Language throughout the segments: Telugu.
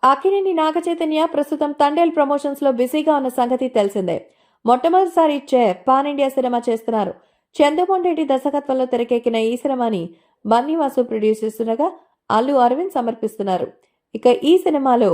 అక్కినేని నాగచైతన్య ప్రస్తుతం తండేల్ ప్రమోషన్స్ లో బిజీగా ఉన్న సంగతి తెలిసిందే. మొట్టమొదటిసారి పాన్ ఇండియా సినిమా చేస్తున్నారు. చంద్రమోహన్ రెడ్డి దర్శకత్వంలో తెరకెక్కిన ఈ సినిమాని బన్నీవాసు ప్రొడ్యూస్ చేస్తుండగా అల్లు అరవింద్ సమర్పిస్తున్నారు. ఇక ఈ సినిమాలో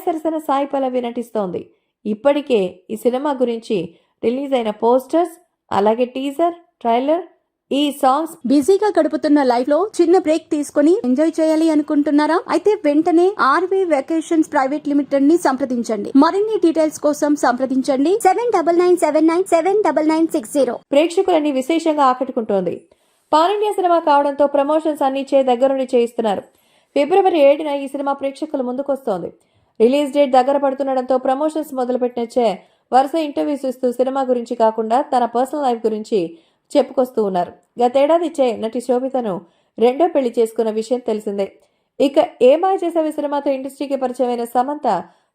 సరసన సాయి పల్లవి నటిస్తోంది. ఇప్పటికే ఈ సినిమా గురించి రిలీజ్ అయిన పోస్టర్స్, అలాగే టీజర్, ట్రైలర్, ఈ సాంగ్స్ బిజీగా గడుపుతున్న లైఫ్ లో చిన్న బ్రేక్ తీసుకుని ఎంజాయ్ చేయాలి అనుకుంటున్నారా? అయితే వెంటనే ఆర్వీ వెకేషన్స్ ప్రైవేట్ లిమిటెడ్ ని సంప్రదించండి. మరిన్ని డీటెయిల్స్ కోసం సంప్రదించండి 7997979960. ప్రేక్షకులని విశేషంగా ఆకట్టుకుంటోంది. పాన్ ఇండియా సినిమా కావడంతో ప్రమోషన్స్ అన్ని దగ్గరుండి చేయిస్తున్నారు. ఫిబ్రవరి 7న ఈ సినిమా ప్రేక్షకుల ముందుకొస్తోంది. రిలీజ్ డేట్ దగ్గర పడుతుండటంతో ప్రమోషన్స్ మొదలుపెట్టిన వరుస ఇంటర్వ్యూస్ ఇస్తూ సినిమా గురించి కాకుండా తన పర్సనల్ లైఫ్ గురించి చెప్పుకొస్తూ ఉన్నారు. గతేడాది నటి శోభితను రెండో పెళ్లి చేసుకున్న విషయం తెలిసిందే. ఇక ఏ మాయ చేసేవి సినిమాతో ఇండస్ట్రీకి పరిచయమైన సమంత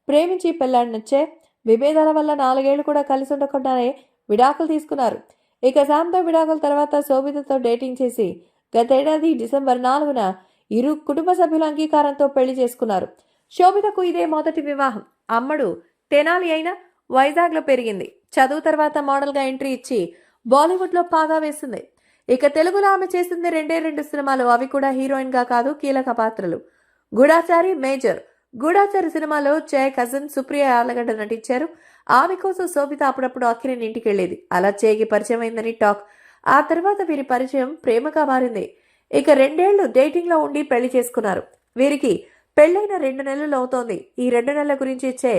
ప్రేమించి పెళ్లాడినచ్చే విభేదాల వల్ల 4 ఏళ్లు కూడా కలిసి ఉండకుండానే విడాకులు తీసుకున్నారు. ఇక శామ్తో విడాకుల తర్వాత శోభితతో డేటింగ్ చేసి గతేడాది డిసెంబర్ 4న ఇరు కుటుంబ సభ్యుల అంగీకారంతో పెళ్లి చేసుకున్నారు. శోభితకు ఇదే మొదటి వివాహం. అమ్మడు తెనాలి అయినా వైజాగ్ లో పెరిగింది. చదువు తర్వాత మోడల్ గా ఎంట్రీ ఇచ్చి బాలీవుడ్ లో పాగా వేసింది. ఇక తెలుగులో ఆమె చేసింది 2 సినిమాలు. అవి కూడా హీరోయిన్ గా కాదు, కీలక పాత్రలు. గూఢాచారి, మేజర్. గూఢాచారి సినిమాలో కజిన్ సుప్రియ ఆర్లగడ్డ నటించారు. ఆమె కోసం శోభిత అప్పుడప్పుడు అక్కినేని ఇంటికి వెళ్లేది. అలా చేయకి పరిచయం అయిందని టాక్. ఆ తర్వాత వీరి పరిచయం ప్రేమగా మారింది. ఇక 2 ఏళ్లు డేటింగ్ లో ఉండి పెళ్లి చేసుకున్నారు. వీరికి పెళ్లైన 2 నెలలు అవుతోంది. ఈ 2 నెలల గురించి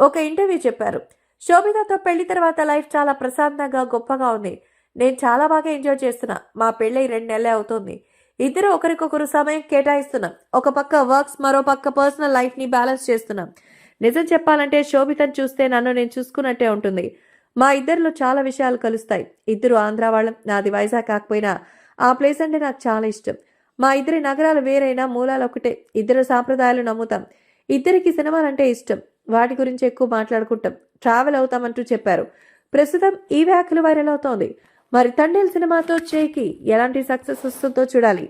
ఒక ఇంటర్వ్యూ చెప్పారు. శోభితతో పెళ్లి తర్వాత లైఫ్ చాలా ప్రశాంతంగా గొప్పగా ఉంది. నేను చాలా బాగా ఎంజాయ్ చేస్తున్నా. మా పెళ్ళై 2 నెలలే అవుతుంది. ఇద్దరు ఒకరికొకరు సమయం కేటాయిస్తున్నాం. ఒక పక్క వర్క్స్, మరో పక్క పర్సనల్ లైఫ్ ని బ్యాలెన్స్ చేస్తున్నాం. నిజం చెప్పాలంటే శోభితను చూస్తే నన్ను నేను చూసుకున్నట్టే ఉంటుంది. మా ఇద్దరిలో చాలా విషయాలు కలుస్తాయి. ఇద్దరు ఆంధ్ర వాళ్ళం. నాది వైజాగ్ కాకపోయినా ఆ ప్లేస్ అంటే నాకు చాలా ఇష్టం. మా ఇద్దరి నగరాలు వేరైనా మూలాలు ఒకటే. ఇద్దరు సాంప్రదాయాలు నమ్ముతాం. ఇద్దరికి సినిమాలంటే ఇష్టం. వాటి గురించి ఎక్కువ మాట్లాడుకుంటాం, ట్రావెల్ అవుతామంటూ చెప్పారు. ప్రస్తుతం ఈ వ్యాఖ్యలు వైరల్ అవుతోంది. మరి తండేల్ సినిమాతో ఎలాంటి సక్సెస్ వస్తుందో చూడాలి.